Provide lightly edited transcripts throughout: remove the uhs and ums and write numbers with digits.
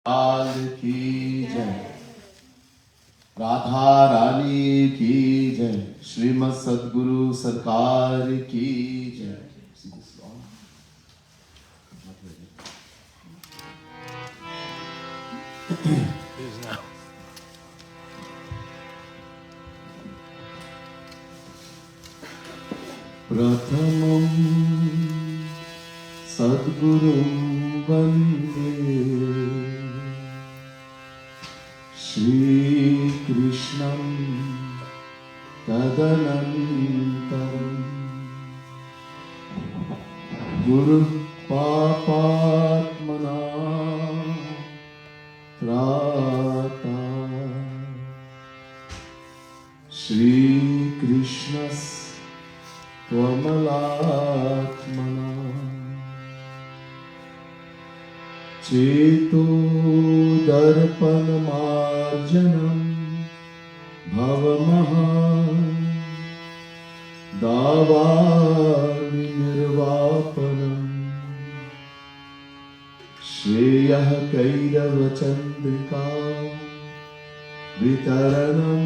लाल की जय, राधा रानी की जय, श्रीमद सद्गुरु सरकार की जय। प्रथमं सद्गुरुं वन्दे श्रीकृष्णं तदनन्तरं गुरुपापात्मना त्राता श्रीकृष्णस्त्वमलात्मना चेतो दर्पणमार्जनं भवमहा दावाग्निर्वापनं श्रेयः कैरवचन्द्रिका वितरणं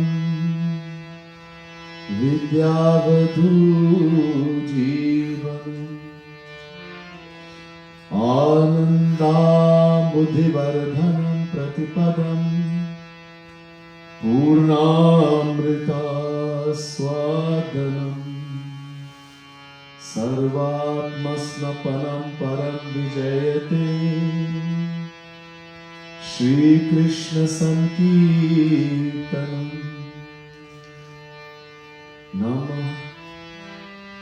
विद्यावधूजीवनम् आनन्दाबुधिवर्धनं प्रतिपदं पूर्णामृतास्वादनं सर्वात्मस्नपनं परं विजयते श्रीकृष्णसङ्कीर्तनं नमः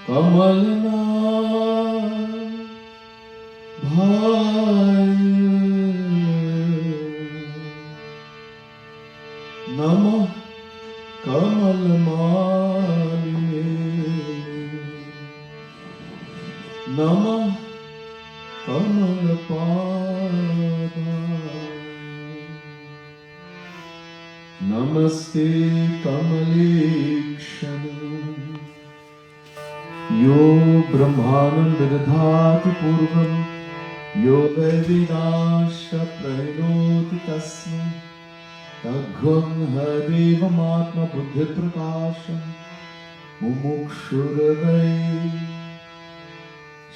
कमलनाथ नमः कमलमालिने नमः कमलपादाय नमस्ते कमलेक्षणे यो ब्रह्माणं विदधाति पूर्वं यो वैदिनाश प्रणोति तस्मै तद्ध्वं हदेवमात्मबुद्धिप्रकाशं मुमुक्षुर्वै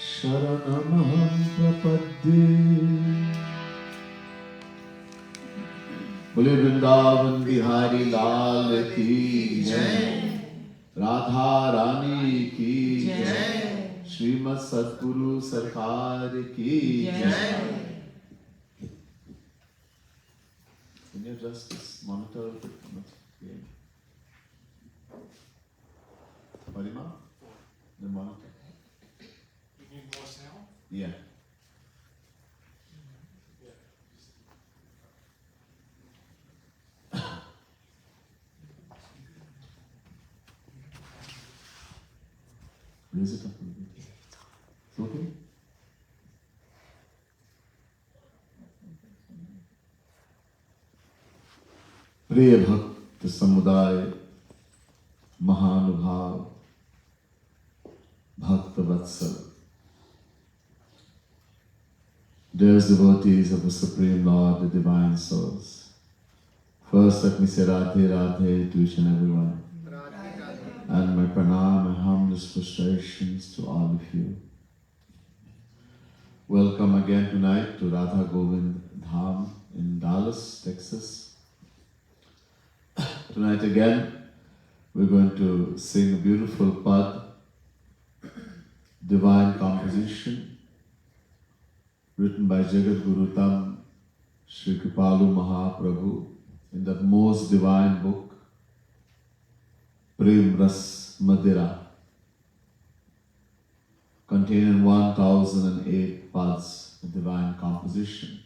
शरणमहं प्रपद्ये। बोले वृंदावन बिहारी लाल की जय, राधा रानी की जय, श्रीमद सद्गुरु सरकार की जय। Can you adjust this monitor a bit? Parima? The monitor. You need more sound? Yeah. Raise it up a little bit. It's okay? प्रिय भक्त समुदाय, महानुभाव, भक्त वत्सल, dear devotees of the Supreme Lord, the Divine Souls. First, let me say Radhe Radhe to each and everyone. And my pranam and humblest prostrations to all of you. Welcome again tonight to Radha Govind Dham in Dallas, Texas. Tonight again, we're going to sing a beautiful pad, divine composition, written by Jagat Guru Dham, Sri Kripalu Mahaprabhu, in that most divine book, Prem Ras Madira, containing 1008 pads, a divine composition.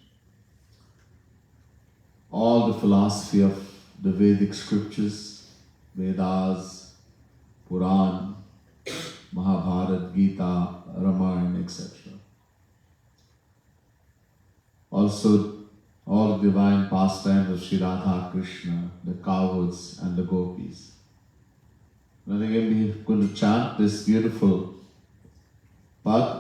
All the philosophy of the Vedic scriptures, Vedas, Puran, Mahabharata, Gita, Ramayana, etc. Also, all the divine pastimes of Sri Radha Krishna, the cowards and the gopis. And again, we're going to chant this beautiful pad.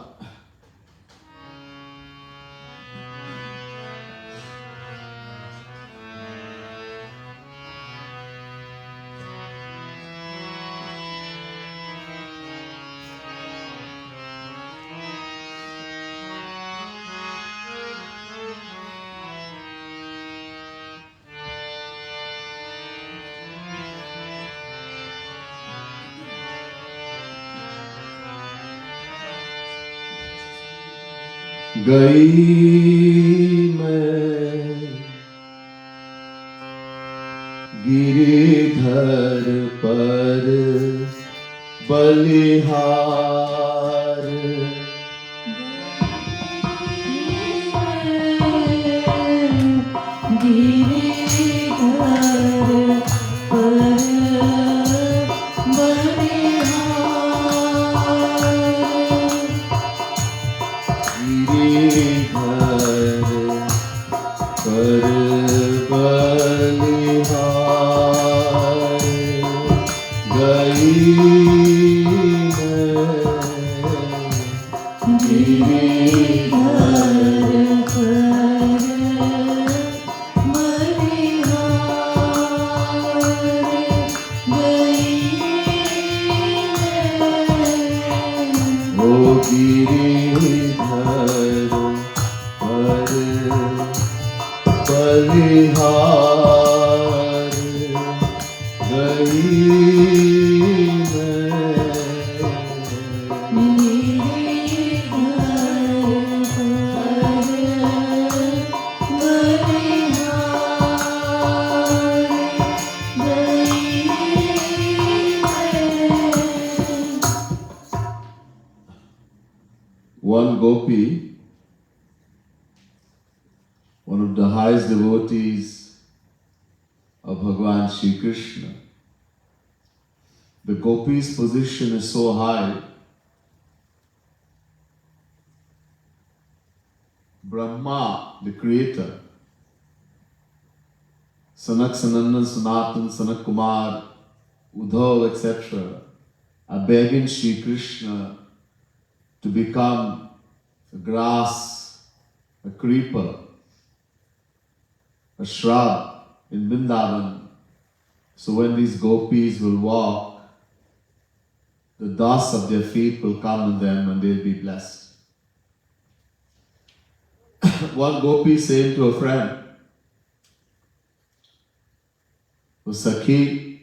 Gai Maim Giridhar par Balihaar Giridhar par Balihaar Gai Maim Giridhar par Balihaar O Giridhar par Balihaar Gai Maim One gopi, one of the highest devotees of Bhagavan Shri Krishna, the gopi's position is so high, Brahma, the creator, Sanak Sanandan Sanatan, Sanak Kumar, Uddhav, etc., are begging Shri Krishna to become a grass, a creeper, a shrub in Vrindavan. So when these gopis will walk, the dust of their feet will come on them and they'll be blessed. One gopi saying to a friend, "O Sakhi,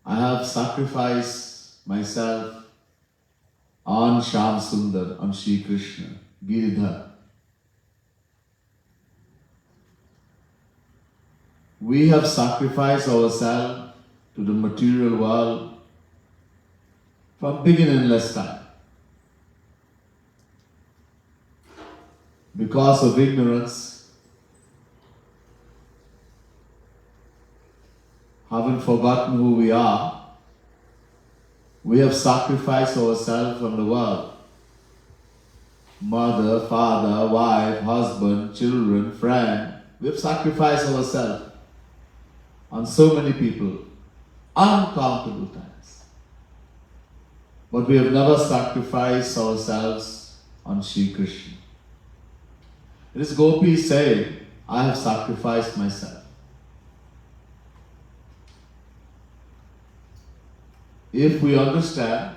I have sacrificed myself on Shyam Sundar, on Shri Krishna, Giridhar. We have sacrificed ourselves to the material world from beginningless time. Because of ignorance, having forgotten who we are, we have sacrificed ourselves from the world. Mother, father, wife, husband, children, friend. We have sacrificed ourselves on so many people, uncountable times. But we have never sacrificed ourselves on Shri Krishna. This gopi is saying, I have sacrificed myself. If we understand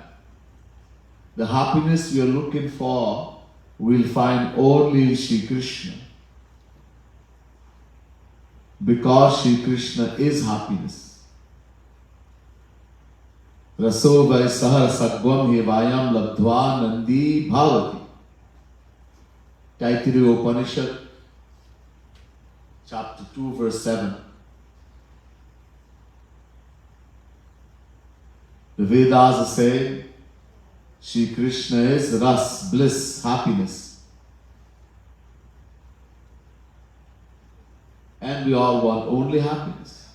the happiness we are looking for, we'll find only in Shri Krishna. Because Shri Krishna is happiness. Raso vai sahar sagvam hevayam labdhva nandi bhavati. Taittiriya Upanishad, chapter 2, verse 7. The Vedas are saying, Shri Krishna is ras, bliss, happiness. And we all want only happiness.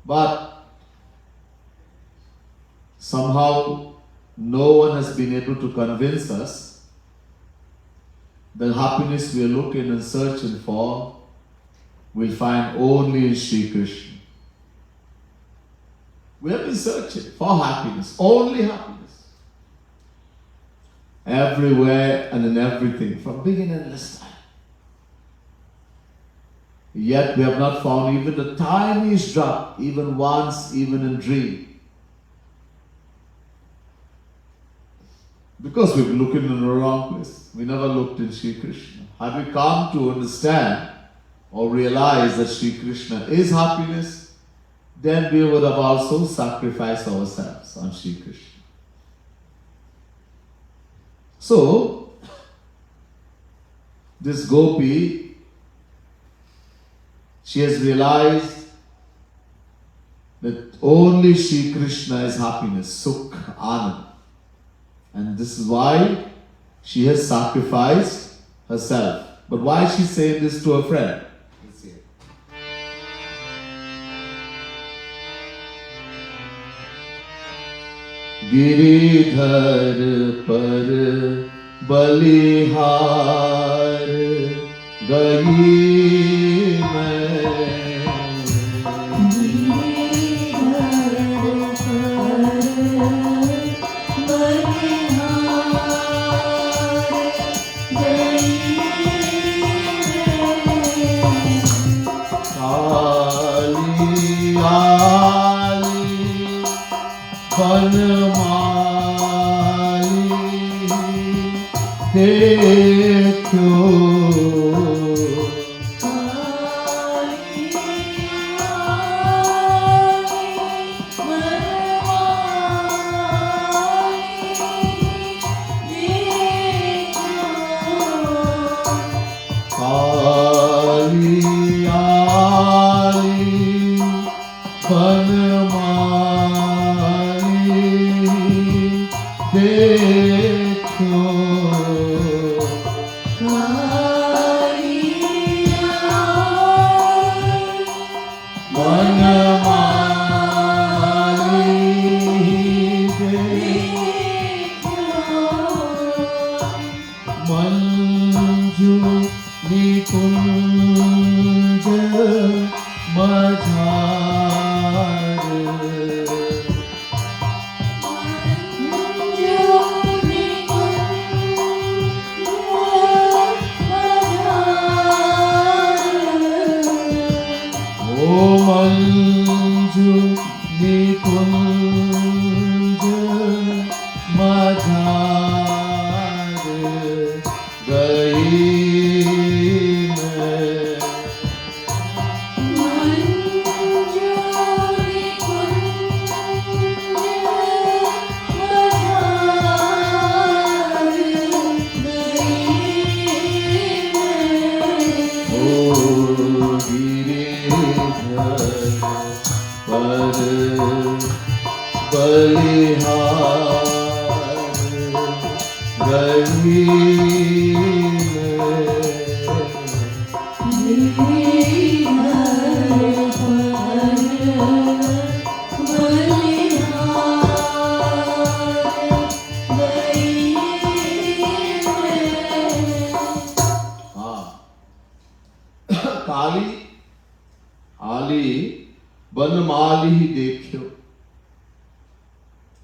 But somehow no one has been able to convince us the happiness we are looking and searching for, we'll find only in Shri Krishna. We have been searching for happiness, only happiness. Everywhere and in everything, from beginningless time. Yet we have not found even the tiniest drop, even once, even in dream. Because we've been looking in the wrong place. We never looked in Shri Krishna. Had we come to understand or realize that Shri Krishna is happiness, then we would have also sacrificed ourselves on Shri Krishna. So, this gopi, she has realized that only Shri Krishna is happiness, Sukh, Anand. And this is why she has sacrificed herself. But why is she saying this to her friend? Let's see it. Giridhar par Balihaar Gai Maim.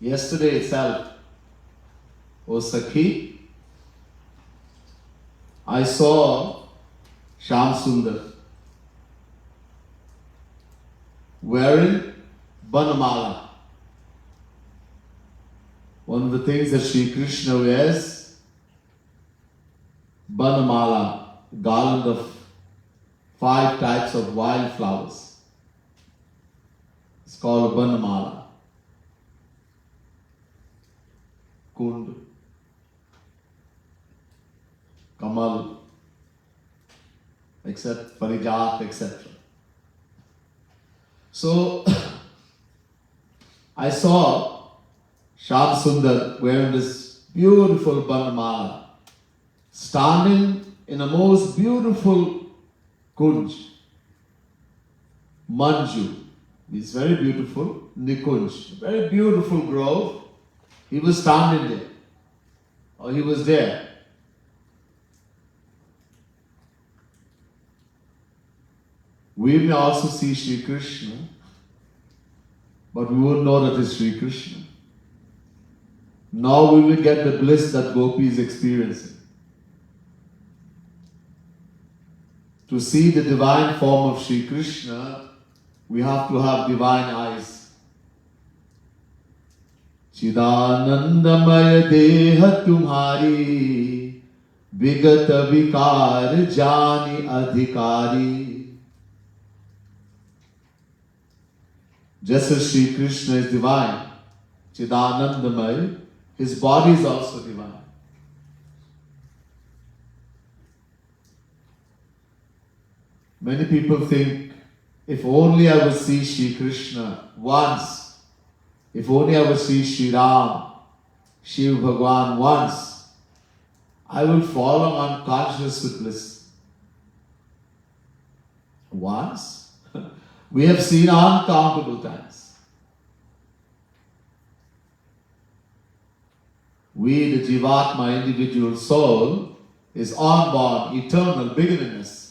Yesterday itself, O Sakhi, I saw Shyam Sundar wearing Banamala. One of the things that Sri Krishna wears, Banamala, garland of 5 types of wild flowers. It's called Banamala. Kund, Kamal, etc., Parijat, etc. So, I saw Shyam Sundar wearing this beautiful Banamala, standing in a most beautiful kunj, Manju. It's very beautiful, Nikunj, very beautiful grove. He was standing there, or he was there. We may also see Sri Krishna, but we won't know that it's Sri Krishna. Now we will get the bliss that Gopi is experiencing. To see the divine form of Sri Krishna, we have to have divine eyes. चिदानंदमय देह तुम्हारी विगत विकार जानि अधिकारी. Just as Sri Krishna is divine, Chidanandamay, his body is also divine. Many people think, if only I would see Shri Krishna once, if only I would see Shri Ram, Shiv Bhagwan once, I will fall on unconscious with bliss. Once? We have seen uncountable times. We, the Jivatma, individual soul, is unborn, eternal, beginningless.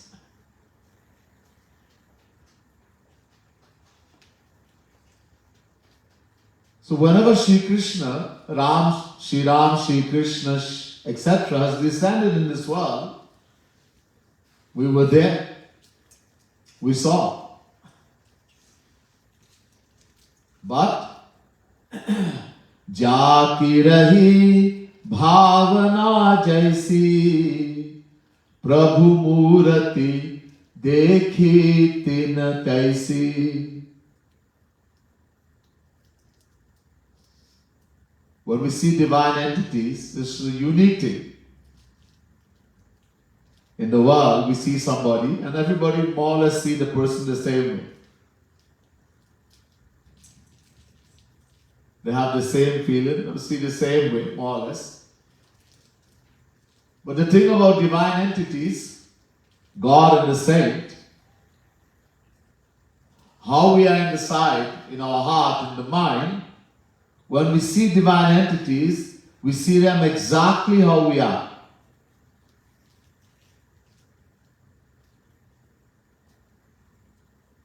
So whenever Shri Krishna, Shri Ram, Shri Krishna, etc. has descended in this world, we were there, we saw. But जाकी रही भावना जैसी प्रभु मूर्ति देखी तिन तैसी. When we see divine entities, this is a unique thing. In the world, we see somebody and everybody more or less see the person the same way. They have the same feeling, they see the same way, more or less. But the thing about divine entities, God and the saint, how we are inside, in our heart, in the mind, when we see divine entities, we see them exactly how we are.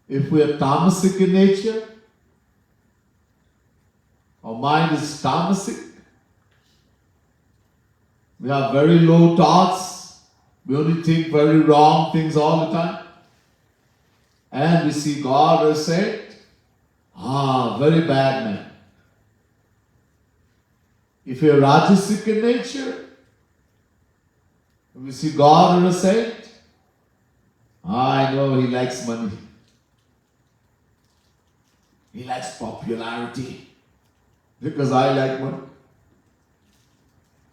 If we are tamasic in nature, our mind is tamasic, we have very low thoughts, we only think very wrong things all the time, and we see God or saint, very bad man. If you are rajasic in nature, we see God or a saint, I know he likes money. He likes popularity because I like money.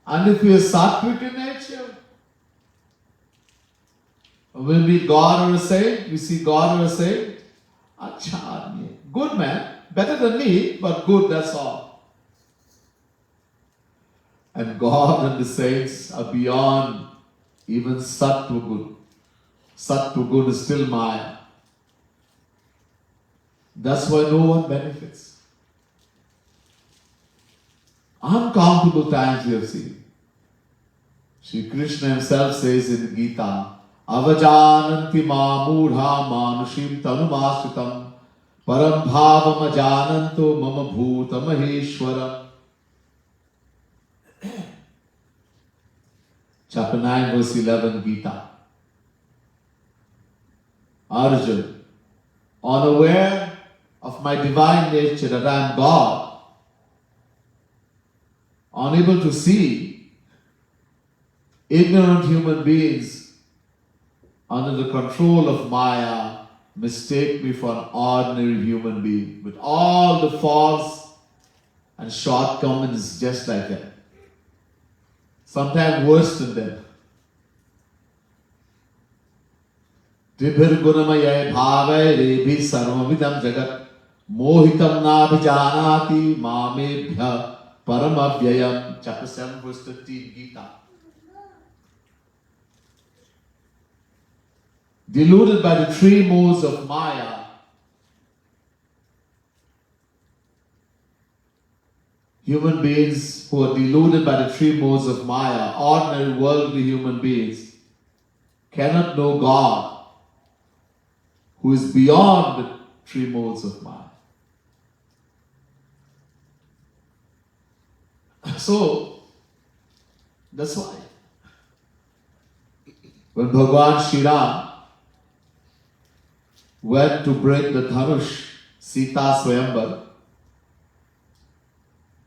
And if we are sattvic in nature, when we meet God or a saint, we see God or a saint, acha, good man, better than me, but good, that's all. And God and the saints are beyond even Sattva Gun. Sattva Gun is still Maya. That's why no one benefits. Uncountable times we have seen. Shri Krishna himself says in Gita, Avajananti mamudha manushim tanumasritam param bhavam ajananto mama bhuta maheshwaram. Chapter 9, verse 11, Gita. Arjuna, unaware of my divine nature that I am God, unable to see, ignorant human beings under the control of Maya mistake me for an ordinary human being with all the faults and shortcomings just like that. Sometimes worse than them. Tribhir gunamaya bhavai rebhi sarvavidam jagat mohitam nabhijanati mamebhya paramavyayam. Chapter 7, verse 15, Gita. Deluded by the three modes of Maya, human beings who are deluded by the three modes of Maya, ordinary worldly human beings, cannot know God, who is beyond the three modes of Maya. So, that's why when Bhagwan Shri Ram went to break the Dhanush, Sita Swayambar,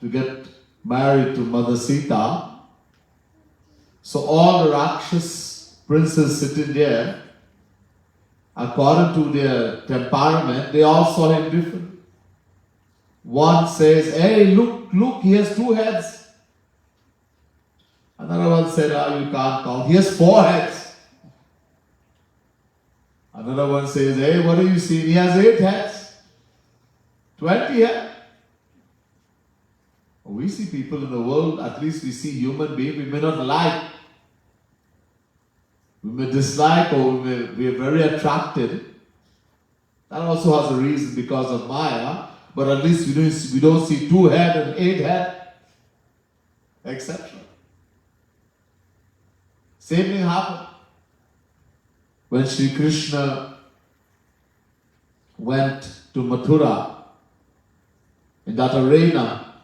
to get married to Mother Sita, so all the Rakshas princes sitting there, according to their temperament, they all saw him different. One says, hey, look, he has 2 heads. Another one said, you can't count. He has 4 heads. Another one says, hey, what do you see? He has 8 heads, 20 heads. We see people in the world, at least we see human beings, we may not like, we may dislike, or we are very attracted. That also has a reason because of Maya, but at least we don't see 2 head and 8 head, etc. Same thing happened when Sri Krishna went to Mathura. In that arena,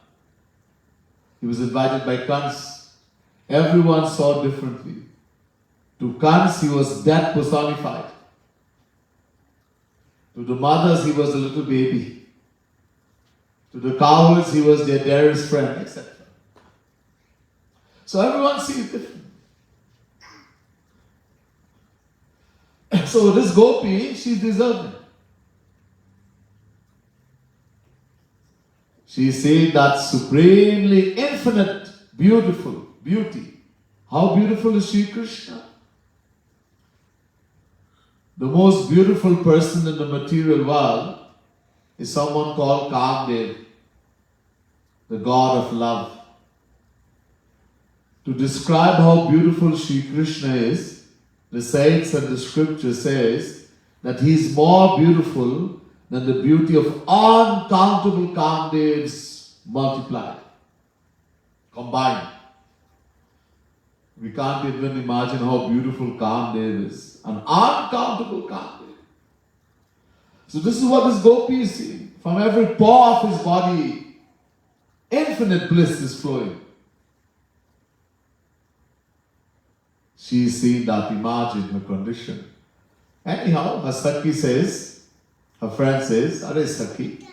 he was invited by Kans. Everyone saw differently. To Kans, he was death personified. To the mothers, he was a little baby. To the cowards, he was their dearest friend, etc. So everyone sees different. So this gopi, she's deserving. She sees that supremely infinite, beautiful beauty. How beautiful is Sri Krishna? The most beautiful person in the material world is someone called Kamdev, the god of love. To describe how beautiful Sri Krishna is, the saints and the scripture says that he is more beautiful than the beauty of uncountable Kamdevs multiplied, combined. We can't even imagine how beautiful Kamdev is. An uncountable Kamdev. So this is what this gopi is seeing. From every pore of his body, infinite bliss is flowing. She is seeing that, imagine her condition. Anyhow, her Sakhi says, her friend says, Are Sakhi,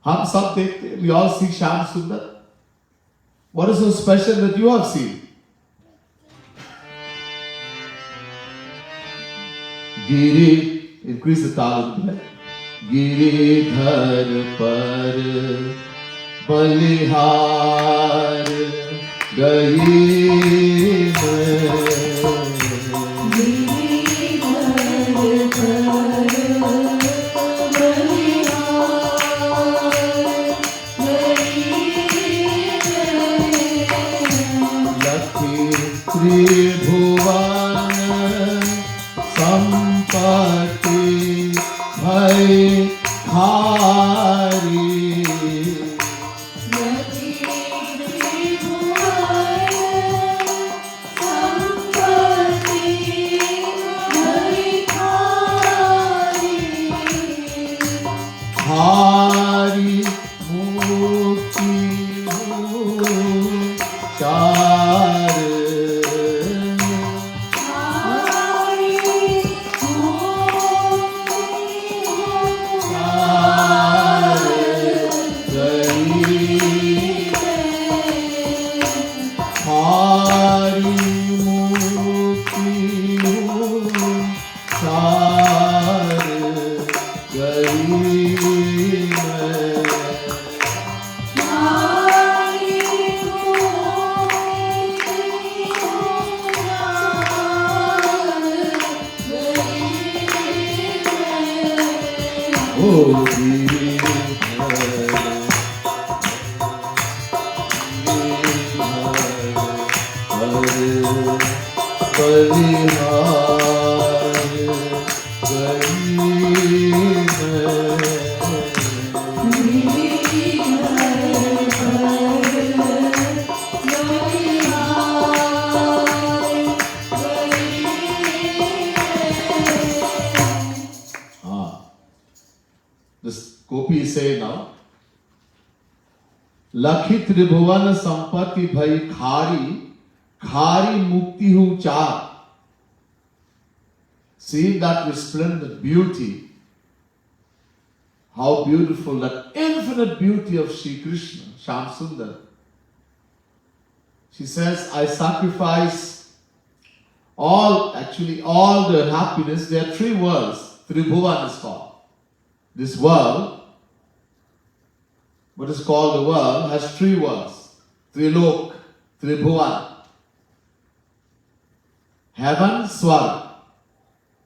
hum sab dekhte, we all see Shyam Sundar. What is so special that you have seen? Giri, increase the tal of the Giridhar par Balihaar Gai Maim. लखी त्रिभुवन संपत्ति भई खारी खारी मुक्ति who चार. See that resplendent beauty, how beautiful, that infinite beauty of Sri Krishna, Shyam Sundar. She says, I sacrifice all the happiness. There are 3 worlds. Tribhuvan is called. This world, what is called the world, has 3 worlds. Trilok, Tribhuvan. Heaven, Swarg.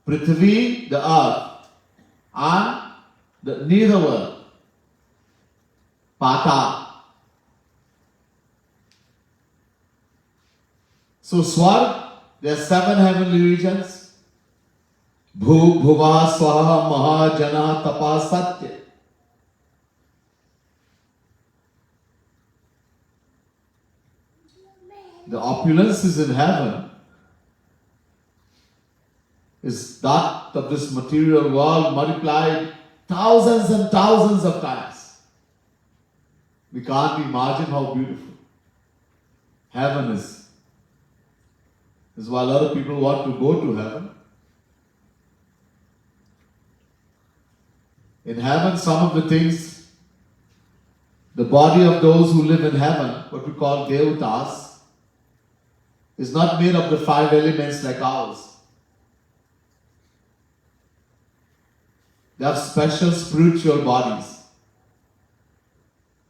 Prithvi, the earth, and the neither world, Patal. So Swarg, there are 7 heavenly regions. Bhu, Bhuva, Swaha, Maha, Jana, Tapa, Satya. The opulences in heaven is that of this material world multiplied thousands and thousands of times. We can't imagine how beautiful heaven is. This is why a lot of people want to go to heaven. In heaven, some of the things, the body of those who live in heaven, what we call Devatas, is not made of the 5 elements like ours. They have special spiritual bodies.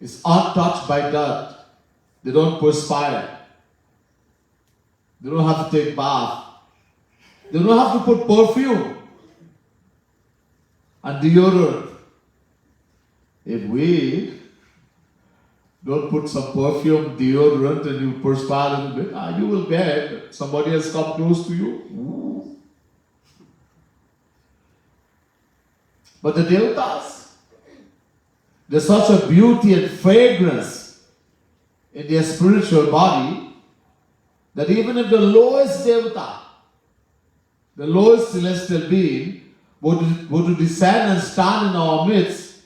It's untouched by dirt. They don't perspire. They don't have to take bath. They don't have to put perfume and deodorant. If we don't put some perfume, deodorant, and you perspire a little bit, you will get somebody has come close to you. Ooh. But the Devatas, there's such a beauty and fragrance in their spiritual body that even if the lowest Devata, the lowest celestial being, were to descend and stand in our midst,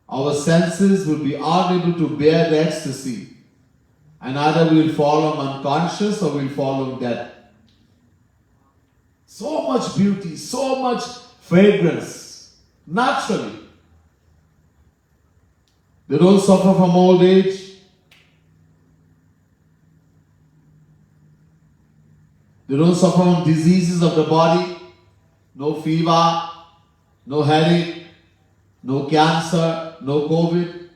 our senses will be unable to bear the ecstasy, and either we will fall on unconscious or we will fall on dead. So much beauty, so much fragrance, naturally. They don't suffer from old age. They don't suffer from diseases of the body, no fever, no headache, no cancer, no COVID.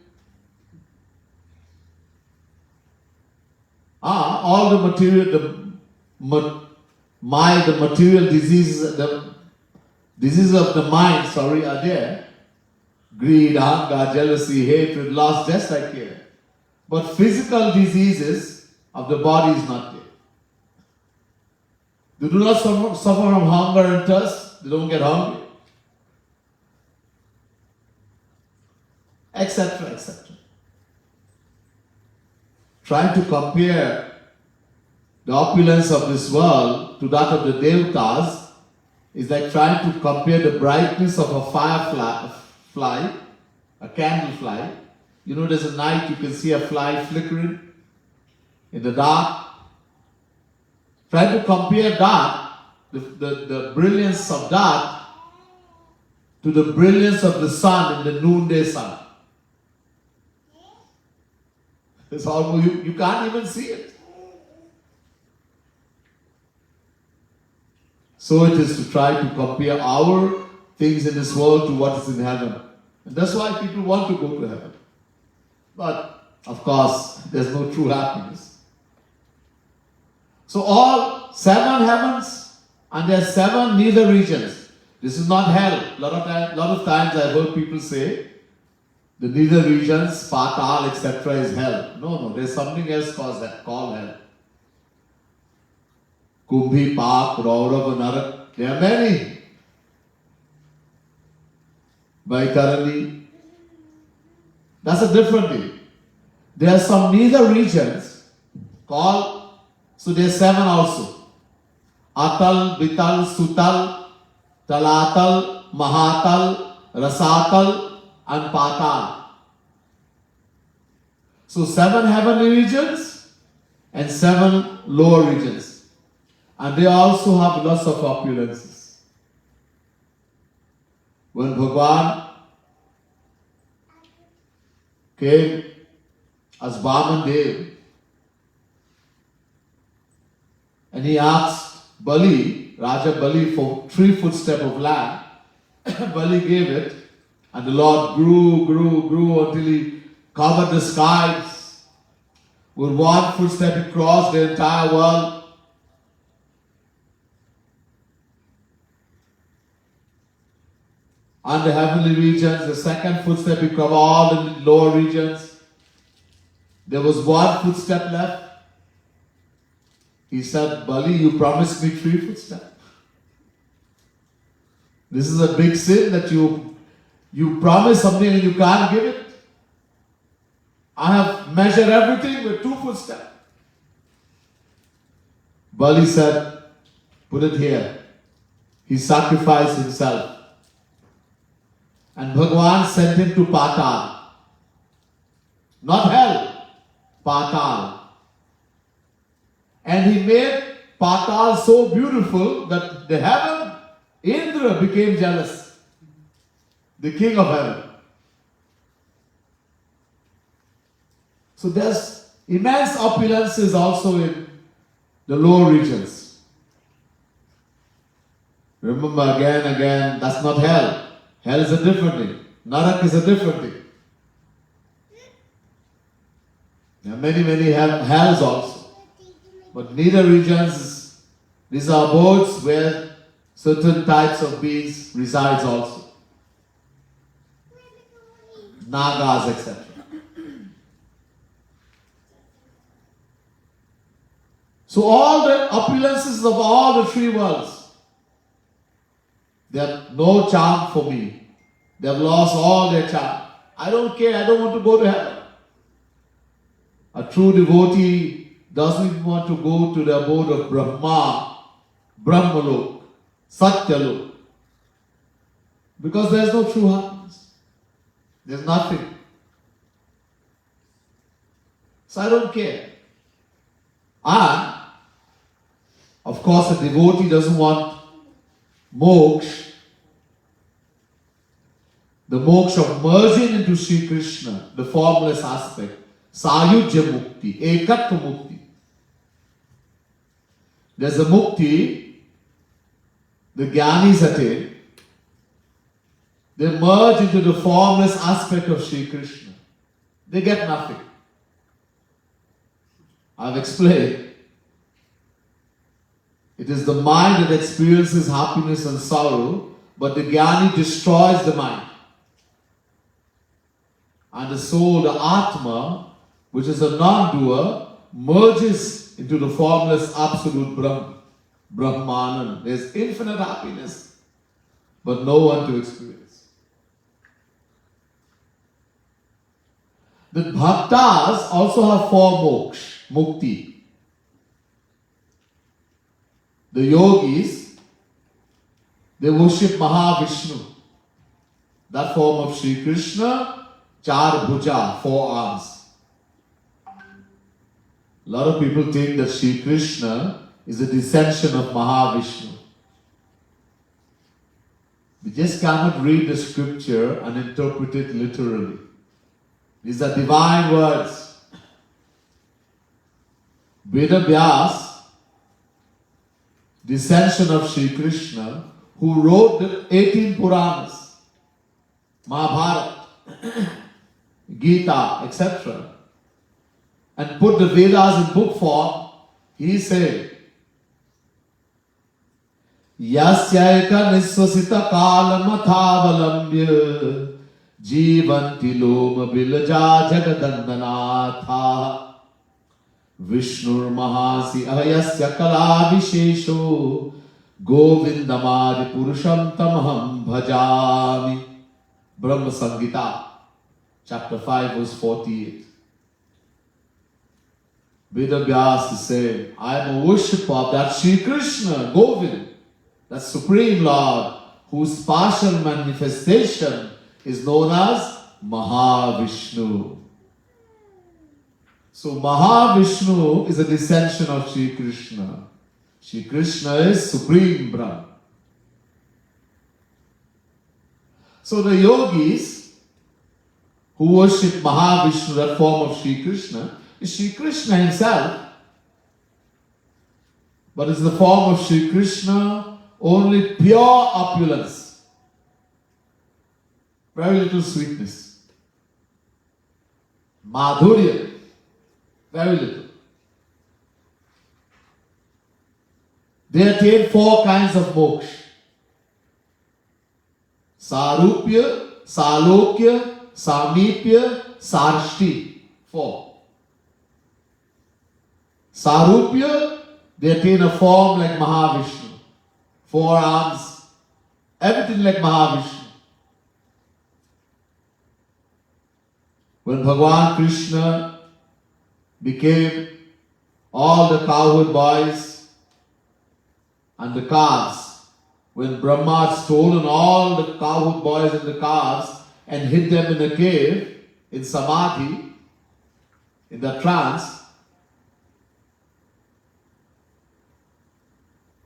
All the material, the material diseases, the diseases of the mind, are there. Greed, anger, jealousy, hatred, lust, just like here. But physical diseases of the body is not there. They do not suffer from hunger and thirst. They don't get hungry. Etc., etc. Trying to compare the opulence of this world to that of the Devatas is like trying to compare the brightness of a firefly, a candle fly. You know, there's a night you can see a fly flickering in the dark. Try to compare that, the brilliance of that, to the brilliance of the sun in the noonday sun. It's almost, you can't even see it. So it is to try to compare our things in this world to what is in heaven. And that's why people want to go to heaven. But, of course, there's no true happiness. So all 7 heavens, and there are 7 nether regions. This is not hell. A lot of times I've heard people say, the nether regions, Patal, etc. is hell. No, there's something else called hell. Kumbhi, Pak, Raurav, Narak. There are many. Baitarani. That's a different thing. There are some nether regions called, so there are 7 also. Atal, Bital, Sutal, Talatal, Mahatal, Rasatal, and Patal. So 7 heavenly regions and 7 lower regions. And they also have lots of opulences. When Bhagwan came as Vaman Dev, and he asked Raja Bali for 3 footsteps of land, Bali gave it, and the Lord grew until he covered the skies. With 1 footstep he crossed the entire world. and the heavenly regions. The second footstep, he covered all the lower regions. There was one footstep left. He said, Bali, you promised me 3 footsteps. This is a big sin that you promise something and you can't give it. I have measured everything with 2 footsteps. Bali said, put it here. He sacrificed himself. And Bhagwan sent him to Patal. Not hell, Patal. And he made Patal so beautiful that the heaven, Indra, became jealous. The king of heaven. So there's immense opulences also in the lower regions. Remember again, that's not hell. Hell is a different thing. Narak is a different thing. There are many hells also. But neither regions, these are abodes where certain types of beings resides also. Nagas, etc. So all the opulences of all the 3 worlds, they have no charm for me. They have lost all their charm. I don't care. I don't want to go to heaven. A true devotee doesn't even want to go to the abode of Brahma, Brahmalok, Satyalok. Because there is no true happiness. There is nothing. So I don't care. And, of course, a devotee doesn't want moksha, the moksha of merging into Sri Krishna, the formless aspect, Sayujya Mukti, Ekatva Mukti. There's a Mukti, the Jnanis attain, they merge into the formless aspect of Sri Krishna. They get nothing. I've explained. It is the mind that experiences happiness and sorrow, but the Jnani destroys the mind. And the soul, the Atma, which is a non-doer, merges into the formless absolute Brahmanan. There's infinite happiness, but no one to experience. The Bhaktas also have 4 moksha, mukti. The yogis, they worship Mahavishnu, that form of Sri Krishna, Char Bhuja, 4 arms. A lot of people think that Sri Krishna is a descension of Mahavishnu. We just cannot read the scripture and interpret it literally. These are divine words. Veda Vyas, descension of Sri Krishna, who wrote the 18 Puranas, Mahabharata, Gita, etc., and put the Vedas in book form, he said, Yasyaika nisvasita kalamathavalambya jivanti loma bilaja jagadandanatha Vishnur Mahasi Ahayasya Kala Vishesho Govindamadi Purusham Tamaham Bhajami. Brahma Samgita, chapter 5, verse 48. Veda Vyas is saying, I am a worshipper of that Sri Krishna, Govind, that Supreme Lord, whose partial manifestation is known as Mahavishnu. So Mahavishnu is a descension of Sri Krishna. Sri Krishna is Supreme Brahma. So the yogis who worship Mahavishnu, that form of Sri Krishna, is Sri Krishna himself. But it's the form of Sri Krishna, only pure opulence. Very little sweetness. Madhurya. Very little. They attain 4 kinds of moksha. Sarupya, Salokya, Samipya, Sarshti. 4. Sarupya, they attain a form like Mahavishnu. 4 arms, everything like Mahavishnu. When Bhagavan Krishna became all the cowherd boys and the calves, when Brahma had stolen all the cowherd boys and the calves and hid them in a cave, in Samadhi, in the trance,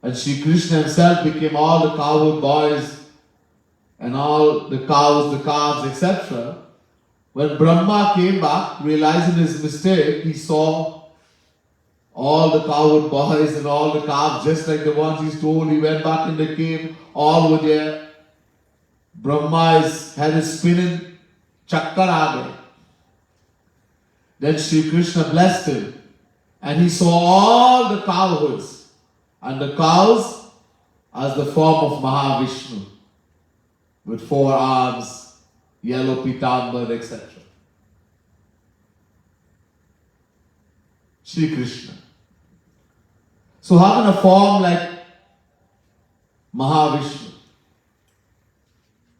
and Sri Krishna himself became all the cowherd boys and all the cows, the calves, etc. When Brahma came back, realizing his mistake, he saw all the cowherd boys and all the calves, just like the ones he stole. He went back in the cave, all were there. Brahma had his spinning chakkar aa gaye. Then Sri Krishna blessed him, and he saw all the cowherds and the cows as the form of Mahavishnu, with 4 arms, yellow pitambar, etc. Sri Krishna. So having a form like Mahavishnu,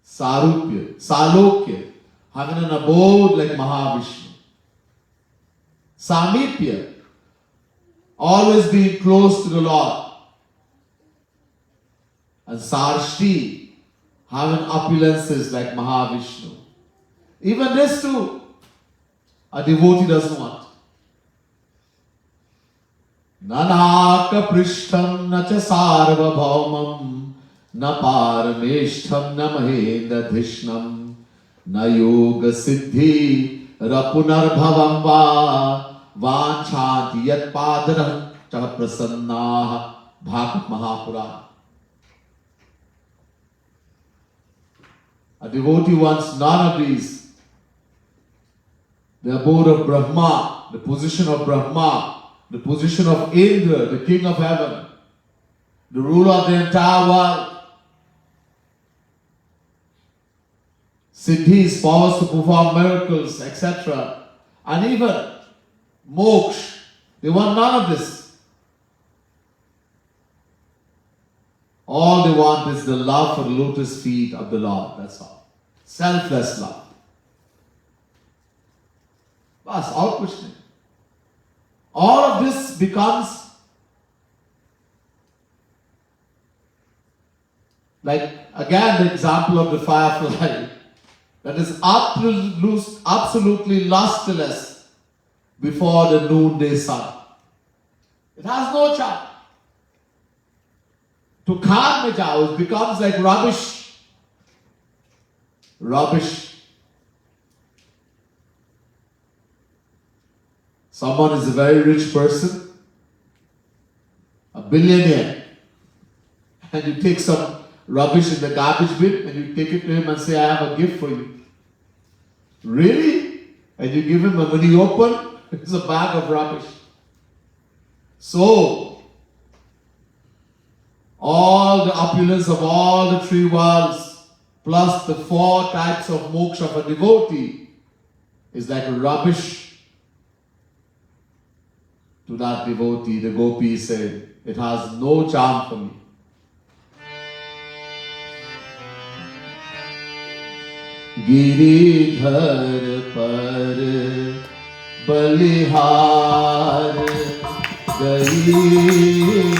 Sarupya, Salokya, having an abode like Mahavishnu, Samipya, always being close to the Lord, and Sarshti, having opulences like Mahavishnu. Even this too, a devotee doesn't want. Nanaka prishtham na cha sarvabhaumam na parameshtham na mahendadhishnam na yoga siddhi rapunarbhavam va vanchanti yat padarah cha prasannaha Bhagavad Mahapurana. A devotee wants none of these. The abode of Brahma, the position of Brahma, the position of Indra, the king of heaven, the ruler of the entire world, siddhis, powers to perform miracles, etc. And even moksha. They want none of this. All they want is the love for the lotus feet of the Lord. That's all. Selfless love. Bas, all questioning. All of this becomes like, again, the example of the firefly that is absolutely lusterless before the noonday sun. It has no charm. To khan mein jao, it becomes like rubbish. Rubbish. Someone is a very rich person, a billionaire, and you take some rubbish in the garbage bin and you take it to him and say, I have a gift for you. Really? And you give him, and when you open, it's a bag of rubbish. So, all the opulence of all the 3 worlds, plus the 4 types of moksha of a devotee, is like rubbish to that devotee. The gopis say, it has no charm for me. Giridhar par Balihaar Gai Maim.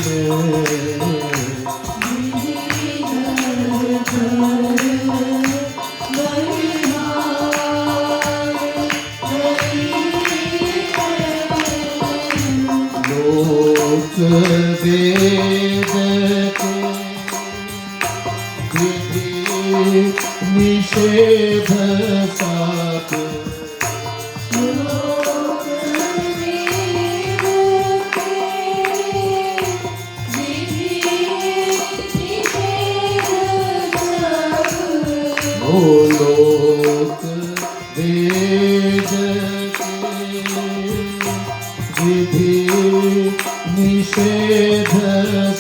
वेद के विधि निषेध सब लोक वेद के विधि निषेध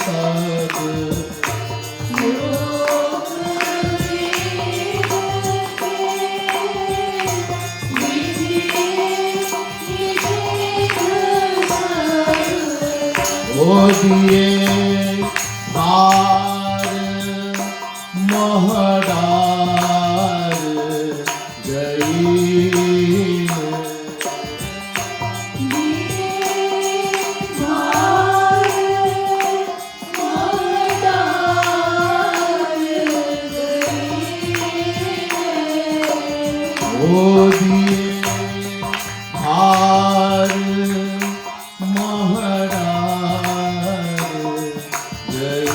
सब हार महडार गई ओ दिए हार महडार गई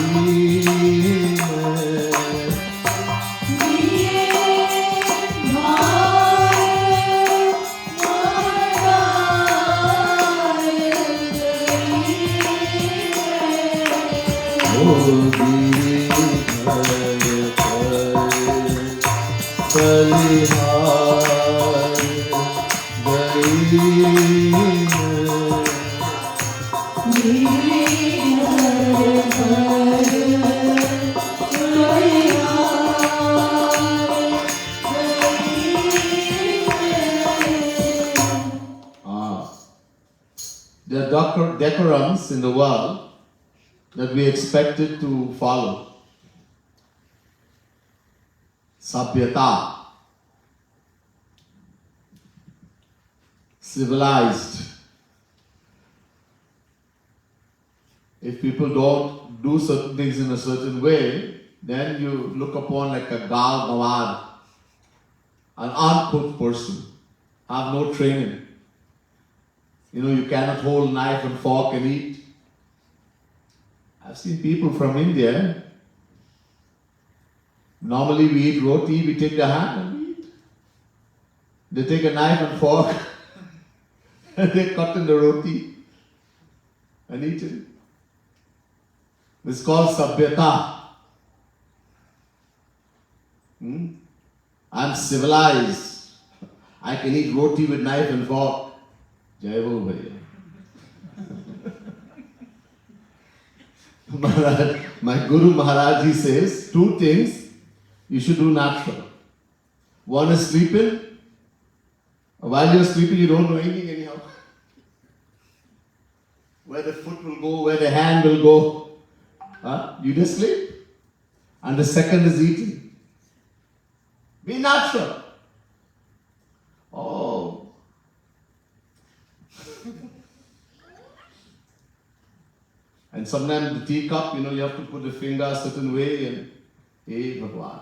बलिहार there are decorums in the world that we expected to follow. Sabhyata, civilized. If people don't do certain things in a certain way, then you look upon like a gal gawad, an uncooked person, have no training. You know, you cannot hold knife and fork and eat. I've seen people from India. Normally we eat roti, we take the hand and we eat. They take a knife and fork and they cut in the roti and eat it. It's called sabhyata. I'm civilized. I can eat roti with knife and fork. Jai Ho Bhaiya. My Guru Maharaj, he says, two things you should do natural. One is sleeping. While you're sleeping, you don't know anything anyhow. Where the foot will go, where the hand will go. You just sleep. And the second is eating. Be natural. Oh. And sometimes the teacup, you have to put the finger a certain way and, hey Bhagwan.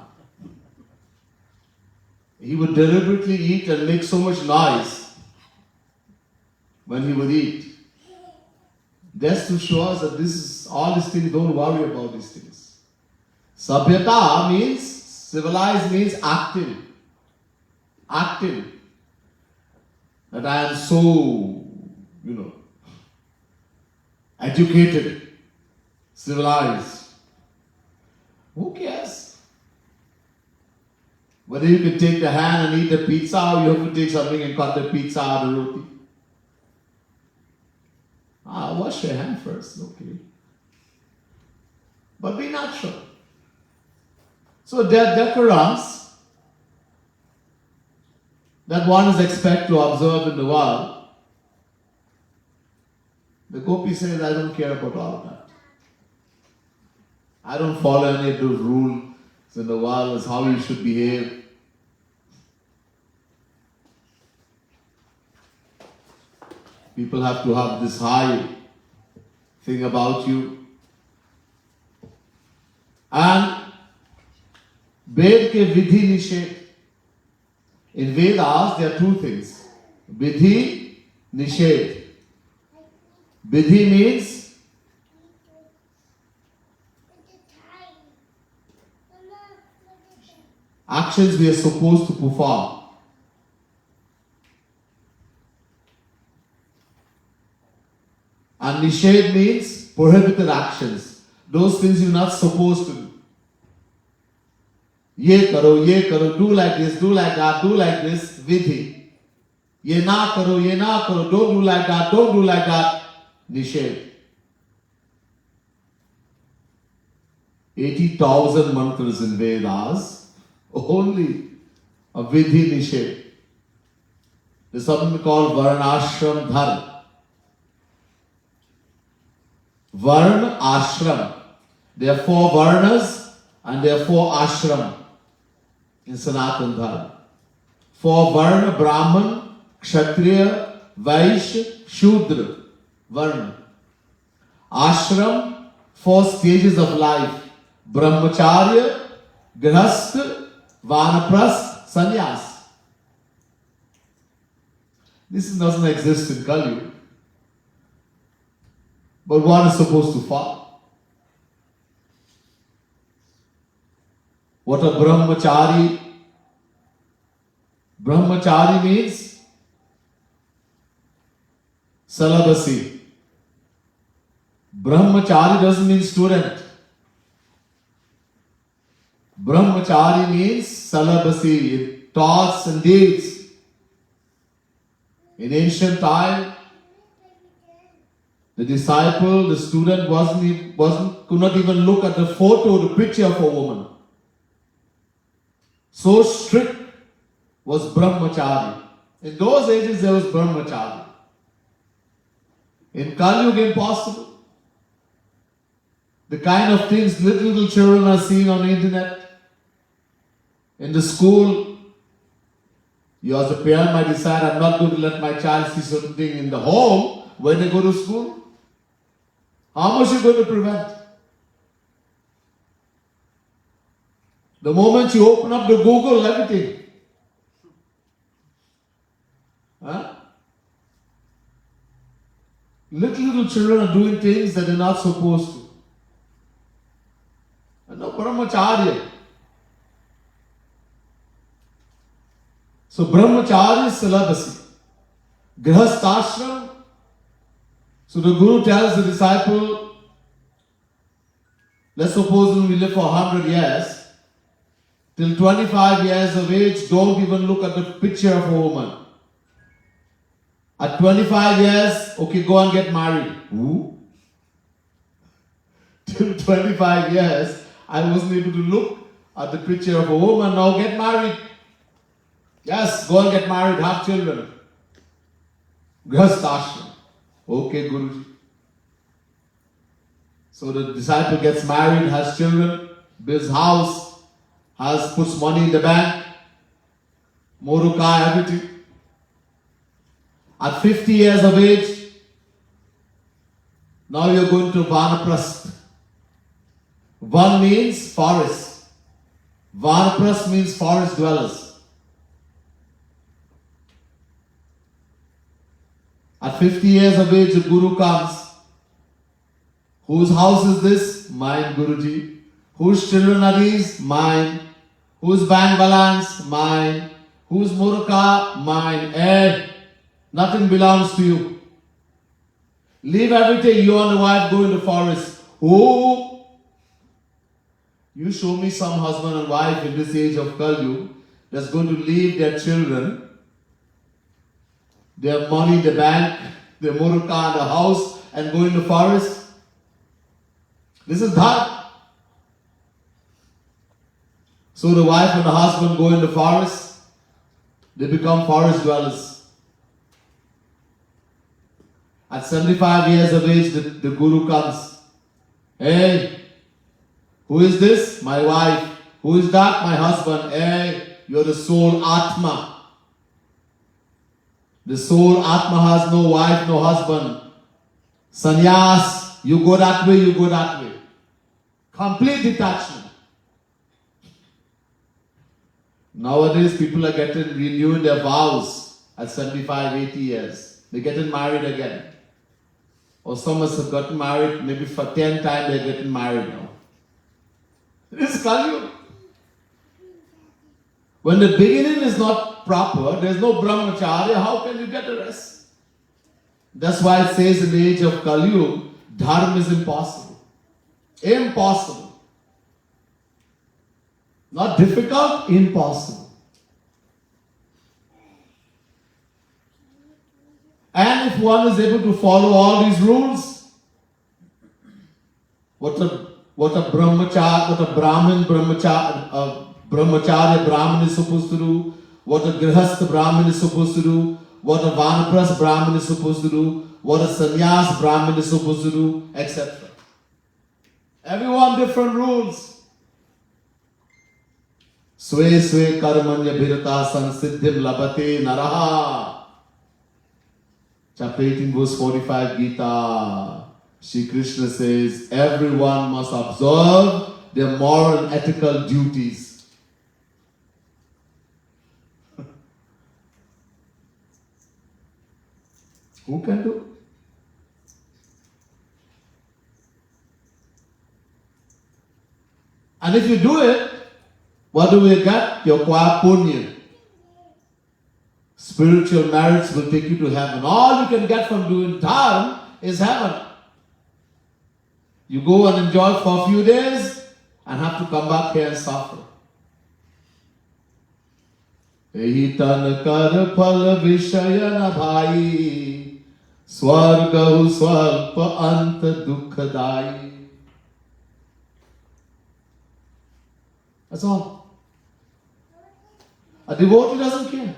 He would deliberately eat and make so much noise when he would eat. That's to show us that all these things, don't worry about these things. Sabhyata means, civilized means active. Active. That I am so, educated, civilized. Who cares? Whether you can take the hand and eat the pizza or you have to take something and cut the pizza or the roti. Wash your hand first, okay. But be natural. So there are decorums that one is expected to observe in the world. The Gopi says, I don't care about all of that. I don't follow any of those rules in the world as how you should behave. People have to have this high thing about you. And Ved ke vidhi nisheth. In Vedas, there are two things. Vidhi, nisheth. Vidhi means actions we are supposed to perform. And nisheth means prohibited actions. Those things you're not supposed to do. Ye karo, do like this, do like that, do like this, vidhi. Ye na karo, don't do like that, don't do like that, nisheth. 80,000 mantras in Vedas, only a vidhi nisheth. There's something called varnashram dharma. Varna ashram. There are 4 varnas and there are 4 ashram in Sanatana Dharma. 4 varna, Brahman, Kshatriya, Vaishya, Shudra, varna. Ashram, 4 stages of life. Brahmacharya, Grihastha, Vanaprastha, Sannyas. This doesn't exist in Kali Yuga. But one is supposed to follow. What a brahmachari? Brahmachari means celibacy. Brahmachari doesn't mean student. Brahmachari means celibacy, thoughts and deeds. In ancient time, the disciple, the student could not even look at the photo, the picture of a woman. So strict was brahmachari. In those ages there was brahmachari. In Kali Yuga, impossible. The kind of things little children are seeing on the internet, in the school. You as a parent might decide, I'm not going to let my child see certain thing in the home when they go to school. How much are you going to prevent? The moment you open up the Google, everything. Huh? Little children are doing things that they're not supposed to. And no brahmacharya. So brahmacharya is celibacy. Grihasthashram. So the Guru tells the disciple, let's suppose we live for 100 years. Till 25 years of age, don't even look at the picture of a woman. At 25 years, okay, go and get married. Who? Till 25 years, I wasn't able to look at the picture of a woman. Now get married. Yes, go and get married, have children. Grihasthashram. Okay, Guruji. So the disciple gets married, has children, builds house, puts money in the bank, moruka, everything. At 50 years of age, now you're going to Vanaprastha. Van means forest. Vanaprastha means forest dwellers. At 50 years of age, the Guru comes. Whose house is this? Mine, Guruji. Whose children are these? Mine. Whose bank balance? Mine. Whose murukha? Mine. Nothing belongs to you. Leave everything. You and the wife go in the forest. Oh! You show me some husband and wife in this age of Kali Yuga that's going to leave their children, their money in the bank, their murukha in the house, and go in the forest. This is Dham. So the wife and the husband go in the forest. They become forest dwellers. At 75 years of age, the Guru comes. Hey, who is this? My wife. Who is that? My husband. Hey, you're the soul Atma. The soul Atma has no wife, no husband. Sannyas, you go that way, you go that way. Complete detachment. Nowadays, people are getting renewing their vows at 75, 80 years. They're getting married again. Or some have gotten married, maybe for 10 times they're getting married now. This is Kali Yuga. When the beginning is not proper, there's no brahmacharya, how can you get a rest? That's why it says in the age of Kali Yuga, Dharma is impossible. Impossible. Not difficult, impossible. And if one is able to follow all these rules, what a brahmacharya, what a brahmacharya Brahmin is supposed to do, what a grihastha Brahmin is supposed to do, what a vanaprastha Brahmin is supposed to do, what a sannyas Brahmin is supposed to do, etc. Everyone different rules. Swe swe karmanya bhirata sansiddhim labate naraha. Chapter 18 verse 45 Gita. Shri Krishna says, everyone must observe their moral and ethical duties. Who can do? And if you do it, what do we get? Your kwa punya. Spiritual merits will take you to heaven. All you can get from doing dharma is heaven. You go and enjoy for a few days and have to come back here and suffer. Ehi tan kar phal vishaya na bhai, swargahu swalpa ant dukkhadai. That's all. A devotee doesn't care.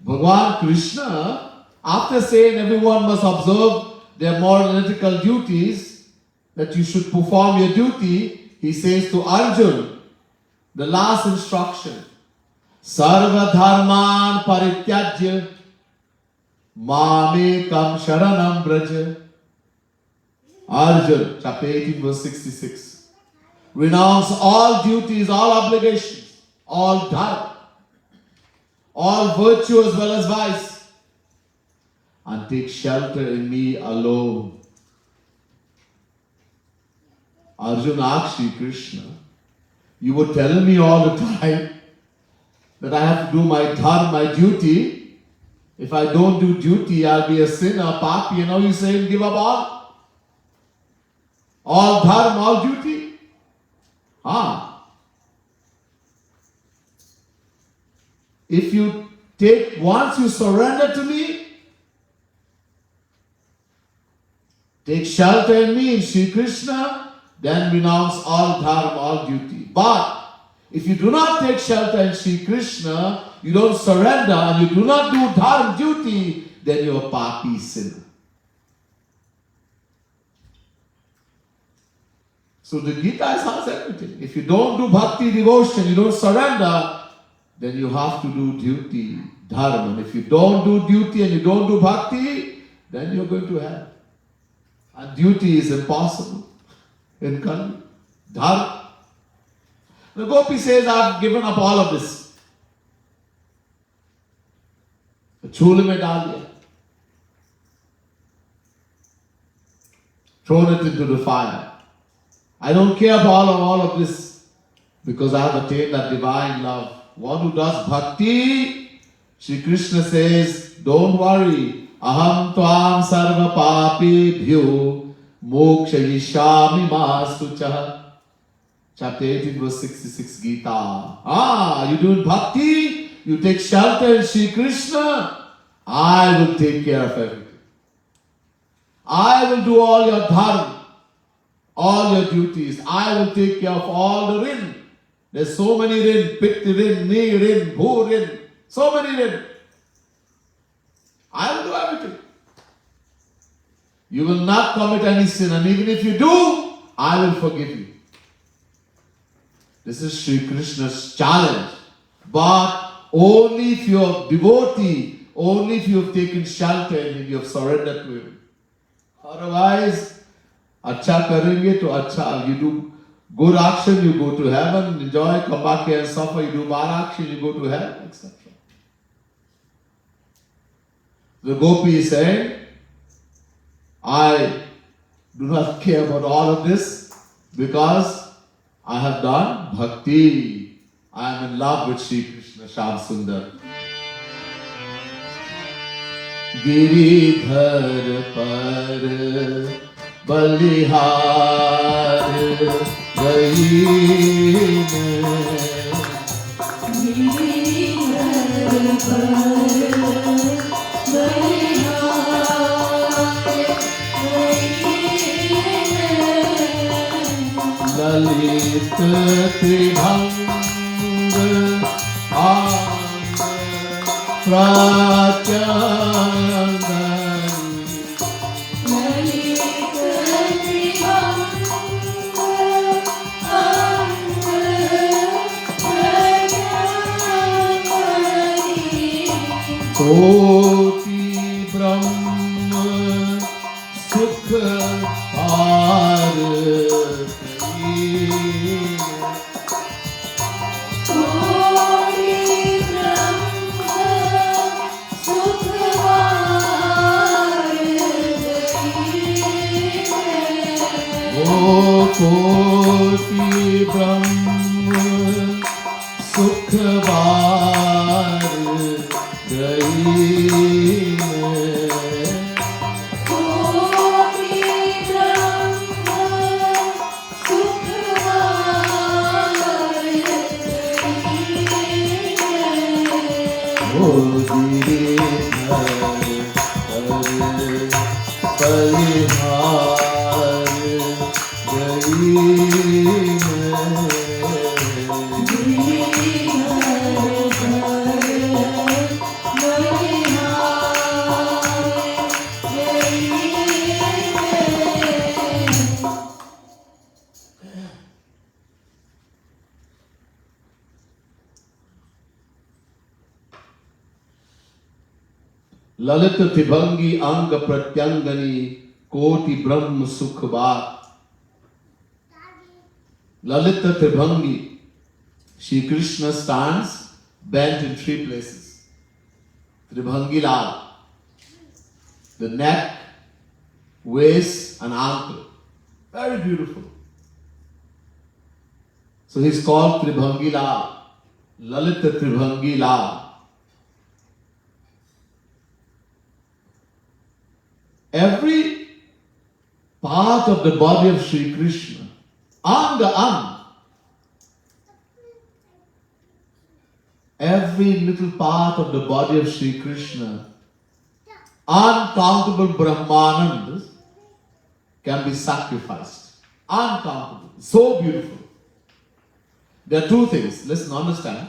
Bhagavan Krishna, after saying everyone must observe their moral and ethical duties, that you should perform your duty, he says to Arjuna, the last instruction, Sarva dharman parityajya mamekam sharanam braja. Arjuna, chapter 18, verse 66. Renounce all duties, all obligations, all dharma, all virtue as well as vice, and take shelter in me alone. Arjuna asked Shri Krishna, you were telling me all the time that I have to do my dharma, my duty. If I don't do duty, I'll be a sinner, a papi. Now you're saying give up all dharma, all duty. If you once you surrender to me, take shelter in me, in Shri Krishna, then renounce all dharma, all duty. But if you do not take shelter in Shri Krishna, you don't surrender and you do not do dharma duty, then you're a papi sinner. So the Gita has everything. If you don't do bhakti, devotion, you don't surrender, then you have to do duty, dharma. And if you don't do duty and you don't do bhakti, then you're going to hell. And duty is impossible in Kali. Dharma. The Gopi says, I've given up all of this. Chule mein dal diya. Thrown it into the fire. I don't care about all of this because I have attained that divine love. One who does bhakti, Shri Krishna says, don't worry. Aham tvam sarva papi bhyo moksha yishami masucha. Chapter 18 verse 66 Gita. You do bhakti, you take shelter in Shri Krishna, I will take care of everything. I will do all your dharma. All your duties. I will take care of all the rin. There's so many rin. Pitti rin, ni rin, bhu rin. So many rin. I will do everything. You will not commit any sin. And even if you do, I will forgive you. This is Sri Krishna's challenge. But only if you are devotee, only if you have taken shelter and you have surrendered to him. Otherwise, Acha karenge to acha. You do good action, you go to heaven, enjoy, come back here and suffer. You do bad action, you go to hell, etc. The Gopi is saying, I do not care about all of this because I have done bhakti. I am in love with Sri Krishna, Shyam Sundar. Giridhar par Balihaar Gai Giridhar par Balihaar Gai Lalit Tribhang Pratyangari कोटि ब्रह्म सुख पार कोटि ब्रह्म सुख बार गई बलिहार गई ललित त्रिभंगी अंग प्रत्यंगनी कोटि ब्रह्म सुख बात. Lalita Tribhangi, Shri Krishna stands bent in three places. Tribhangi Lal, the neck, waist and ankle. Very beautiful. So he's called Tribhangi Lal, Lalita Tribhangi Lal. Every part of the body of Shri Krishna, anga ang, every little part of the body of Shri Krishna, uncountable Brahmanandas can be sacrificed. Uncountable. So beautiful. There are two things. Listen, understand.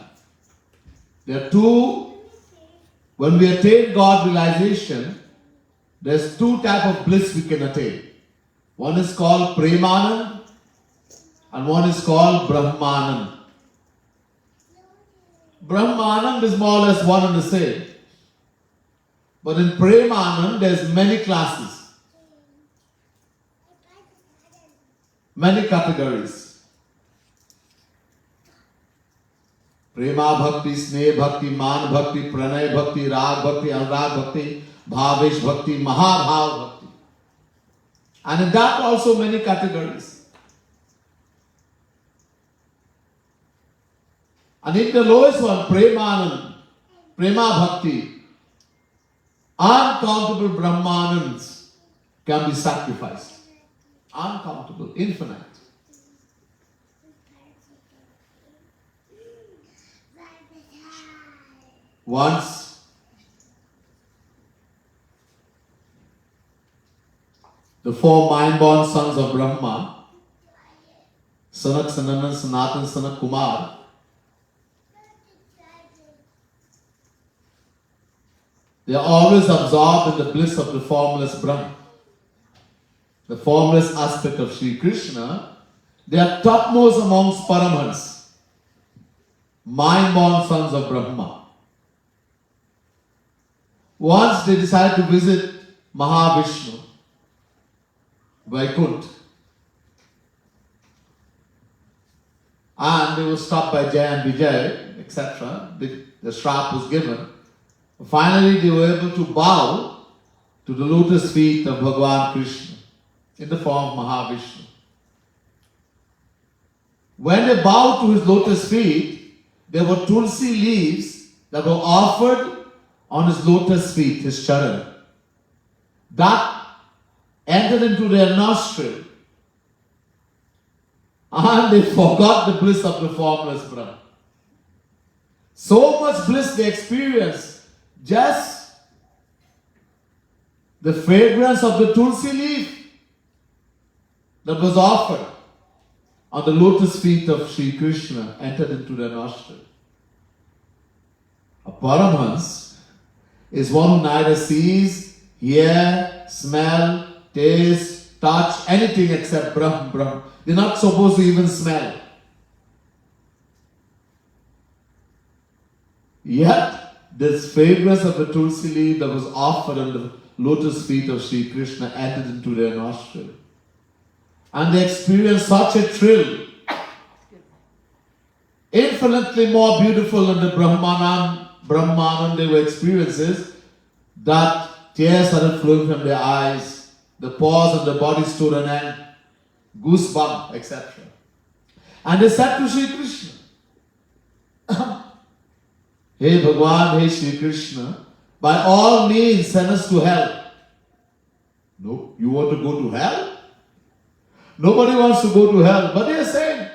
There are two, when we attain God realization, there's two types of bliss we can attain. One is called Premanand and one is called Brahmanand. Brahmanand is more or less one and the same. But in Premanand there's many classes, many categories. Prema Bhakti, Sneh Bhakti, Man Bhakti, Pranay Bhakti, Rag Bhakti, Anurag Bhakti, Bhavesh Bhakti, Mahabhav Bhakti. And in that also many categories. And in the lowest one, Premanand, Prema Bhakti, uncountable Brahmanands can be sacrificed. Uncountable, infinite. Once the four mind-born sons of Brahma, Sanak, Sanandan, Sanatan, Sanak Kumar, they are always absorbed in the bliss of the formless Brahma. The formless aspect of Sri Krishna, they are topmost amongst Paramhans, mind-born sons of Brahma. Once they decided to visit Mahavishnu, Vaikuntha, and they were stopped by Jai and Vijay, etc. The shrap was given. Finally, they were able to bow to the lotus feet of Bhagavan Krishna in the form of Mahavishnu. When they bowed to his lotus feet, there were tulsi leaves that were offered on his lotus feet, his charan. That entered into their nostril and they forgot the bliss of the formless Brahma. So much bliss they experienced, just the fragrance of the tulsi leaf that was offered on the lotus feet of Sri Krishna entered into their nostril. A Paramhans is one who neither sees, hear, smell, taste, touch, anything except Brahm. They're not supposed to even smell. Yet, this fragrance of the tulsi leaf that was offered on the lotus feet of Sri Krishna entered into their nostril. And they experienced such a thrill, infinitely more beautiful than the Brahmanand they were experiences, that tears started flowing from their eyes, the pores on the body stood on end, goosebumps, etc. And they said to Sri Krishna, Hey Bhagwan, hey Sri Krishna, by all means send us to hell. No, you want to go to hell? Nobody wants to go to hell, but they are saying,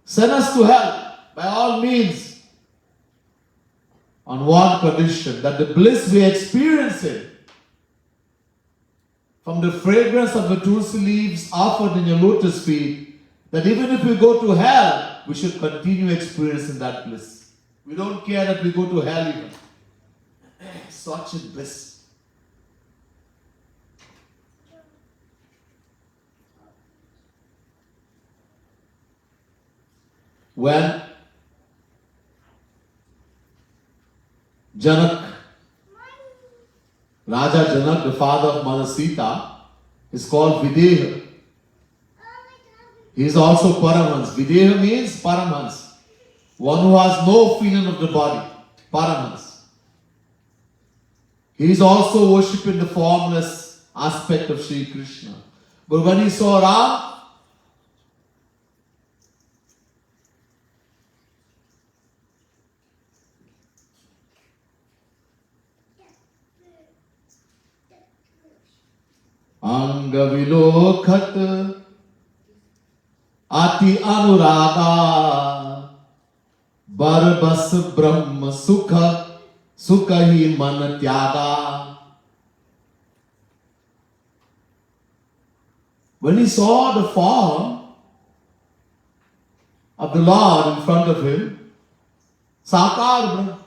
send us to hell, by all means, on one condition, that the bliss we are experiencing from the fragrance of the tulsi leaves offered in your lotus feet, that even if we go to hell, we should continue experiencing that bliss. We don't care that we go to hell even. Such a bliss. When Janak, Raja Janak, the father of Mother Sita, is called Videha. He is also Paramhans. Videha means Paramhans, one who has no feeling of the body. Paramhans. He is also worshipping the formless aspect of Sri Krishna. But when he saw Ram, Angavilokhat Ati Anuraga Barbas Brahma Sukha Sukhahi Man Tyaga. When he saw the form of the Lord in front of him, Sakar Brahma,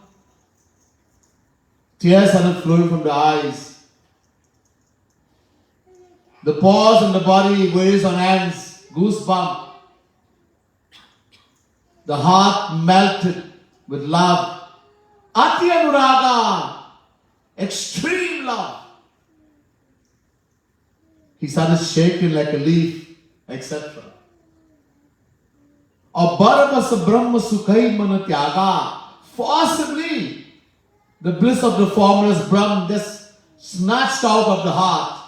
tears started flowing from the eyes. The pores on the body weighs on hands, goosebumps. The heart melted with love. Ati Anuraga, extreme love. He started shaking like a leaf, etc. Abharabasa Brahma Sukhay Mana Tyaga. Forcibly, the bliss of the formless Brahman just snatched out of the heart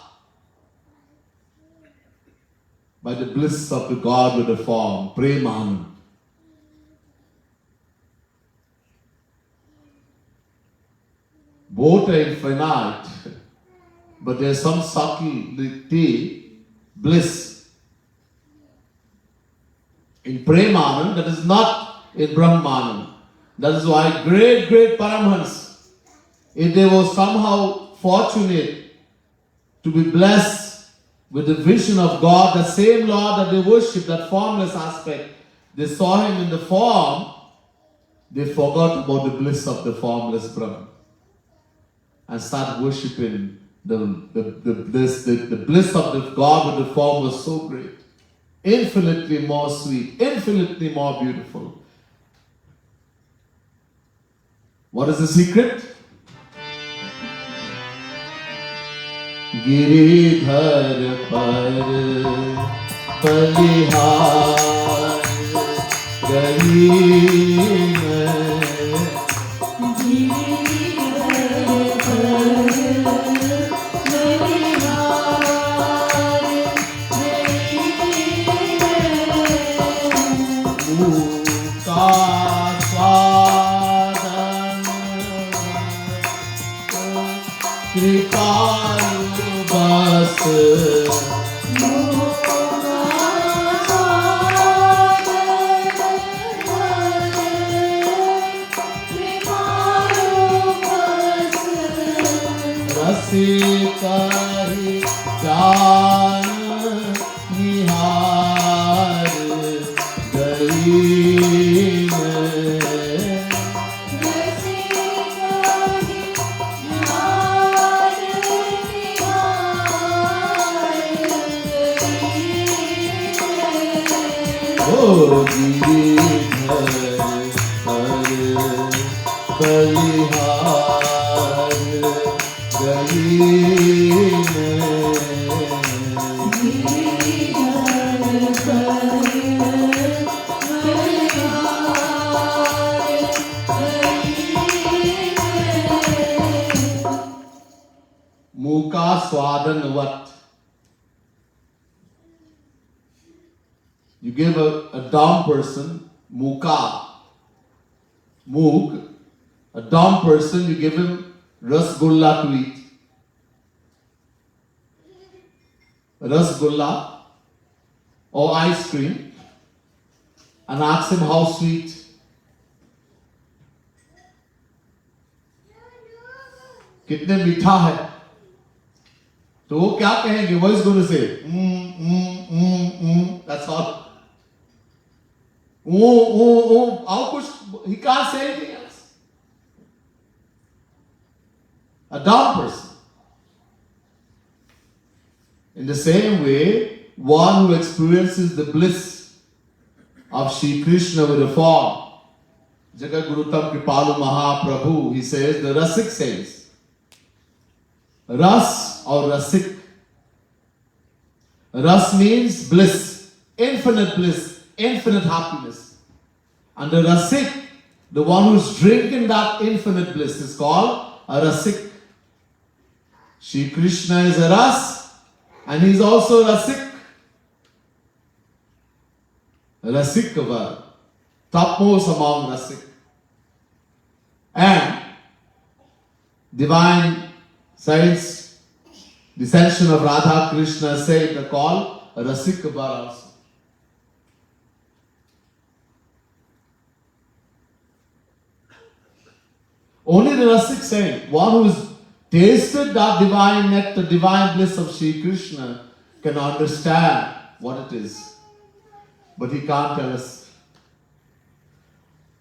by the bliss of the God with the form, Premanand. Both are infinite, but there is some subtlety, bliss in Premanand that is not in Brahmanand. That is why great Paramhans, if they were somehow fortunate to be blessed with the vision of God, the same Lord that they worship, that formless aspect, they saw him in the form, they forgot about the bliss of the formless Brahman and started worshipping the bliss of the God with the form was so great, infinitely more sweet, infinitely more beautiful. What is the secret? Giridhar par Balihaar Gai Maim. Giridhar par Balihaar Gai Maim. Mukha swadan Kripal Bas Rasikahi Jaan Nihar Gai Maim. Oh, Giridhar par बलिहार गई मैं Muka swadanvat. You give a dumb person, muka, mook, a dumb person, you give him rasgulla to eat. Rasgulla or ice cream and ask him how sweet. कितने मीठा है तो वो क्या कहेंगे what is going to say that's all और कुछ he can't say anything else. A dumb person. In the same way, one who experiences the bliss of Shri Krishna with a form, Jagat Gurutam Kripalu Mahaprabhu, he says, the Rasik says, Ras or Rasik. Ras means bliss, infinite happiness. And the Rasik, the one who's drinking that infinite bliss, is called a Rasik. Shri Krishna is a Ras and he's also Rasik. Rasik Kavar, topmost among Rasik. And divine science, descension of Radha Krishna said they call Rasik Kavar also. Only the Rasik saint, one who has tasted that divine nectar, divine bliss of Shri Krishna, can understand what it is. But he can't tell us.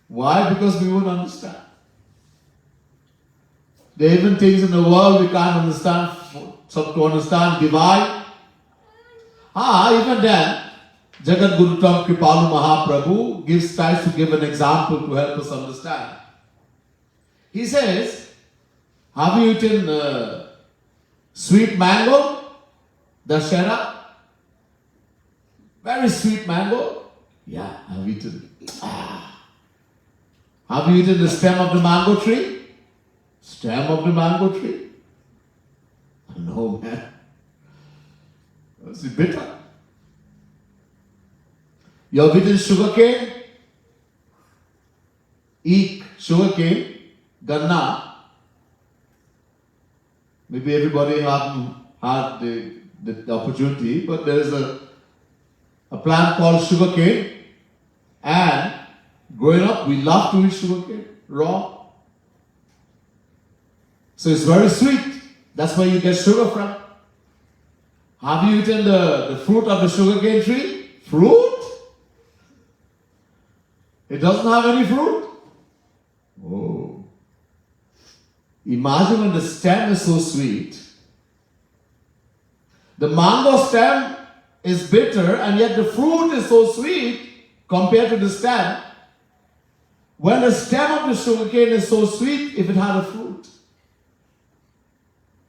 Why? Because we won't understand. There are even things in the world we can't understand. So to understand divine, even then, Jagat Gurutam Kripalu Mahaprabhu tries to give an example to help us understand. He says, have you eaten sweet mango? Dashera? Very sweet mango? Yeah, I've eaten. Have you eaten the stem of the mango tree? Stem of the mango tree? No, man. It's bitter. You have eaten sugar cane? Eat sugar cane, ganna. Maybe everybody hasn't had the opportunity, but there is a plant called sugar cane, and growing up we love to eat sugar cane raw. So it's very sweet. That's where you get sugar from. Have you eaten the fruit of the sugar cane tree? Fruit? It doesn't have any fruit? Oh. Imagine when the stem is so sweet. The mango stem is bitter and yet the fruit is so sweet compared to the stem. When the stem of the sugarcane is so sweet, if it had a fruit.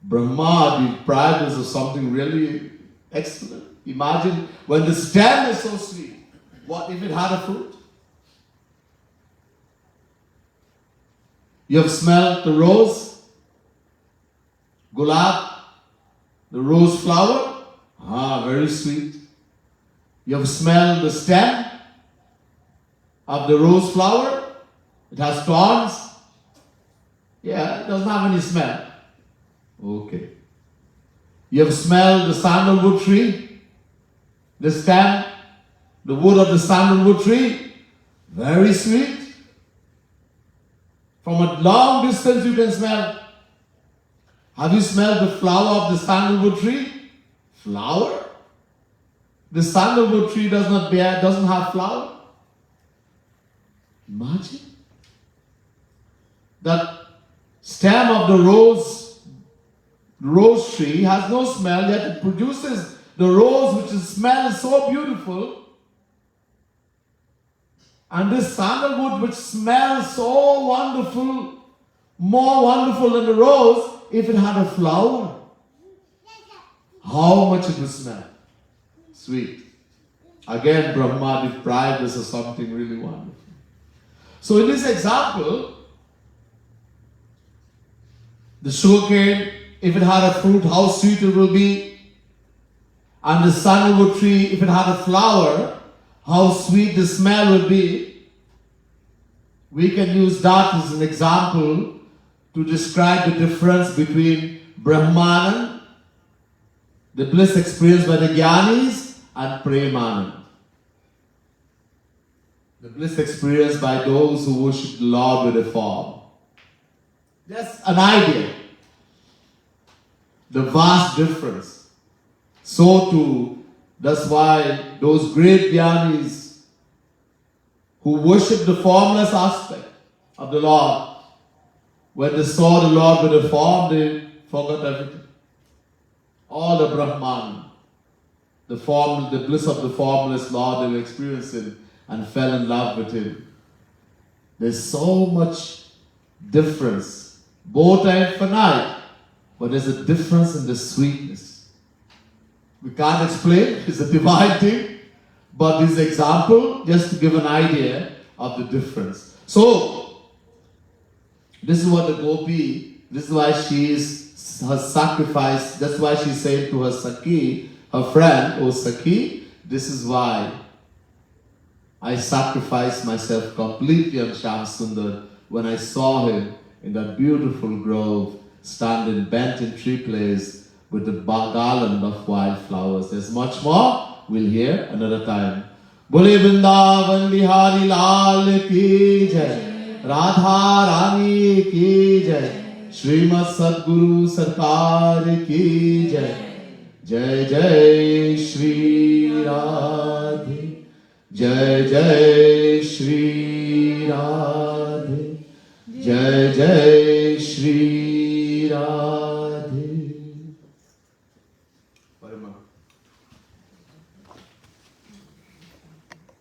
Brahma deprived us of something really excellent. Imagine when the stem is so sweet, what if it had a fruit? You have smelled the rose, gulab, the rose flower. Very sweet. You have smelled the stem of the rose flower. It has thorns. Yeah, it doesn't have any smell. Okay. You have smelled the sandalwood tree, the stem, the wood of the sandalwood tree. Very sweet. From a long distance you can smell. Have you smelled the flower of the sandalwood tree? Flower? The sandalwood tree doesn't have flower. Imagine. That stem of the rose tree has no smell, yet it produces the rose which smells so beautiful. And this sandalwood which smells so wonderful more wonderful than the rose if it had a flower. How much it would smell? Sweet. Again, Brahma deprived us of something really wonderful. So in this example, the sugarcane, if it had a fruit, how sweet it will be. And the sandalwood tree, if it had a flower, how sweet the smell would be. We can use that as an example to describe the difference between Brahmanand, the bliss experienced by the Jnanis, and Premanand, the bliss experienced by those who worship the Lord with a form. Just an idea. The vast difference. So too, that's why those great Jnanis who worship the formless aspect of the Lord, when they saw the Lord with a form, they forgot everything. All the Brahman, the bliss of the formless Lord they were experiencing, and fell in love with Him. There's so much difference. Both are infinite, but there's a difference in the sweetness. We can't explain, it's a divine thing, but this example, just to give an idea of the difference. So, this is what the gopi, this is why she is her sacrifice, that's why she's saying to her Sakhi, her friend, "Oh Sakhi, this is why I sacrificed myself completely on Shyam Sundar when I saw him in that beautiful grove, standing bent in tree place with the garland of wildflowers." There's much more, we'll hear another time. Bole Vrindavan Bihari Lal ki jai, Radha Rani ki jai, Srimad Sadguru Sarkar ki jai. Jai Jai Shri Radhe, Jai Jai Shri Radhe, Jai Jai Shri Radhe.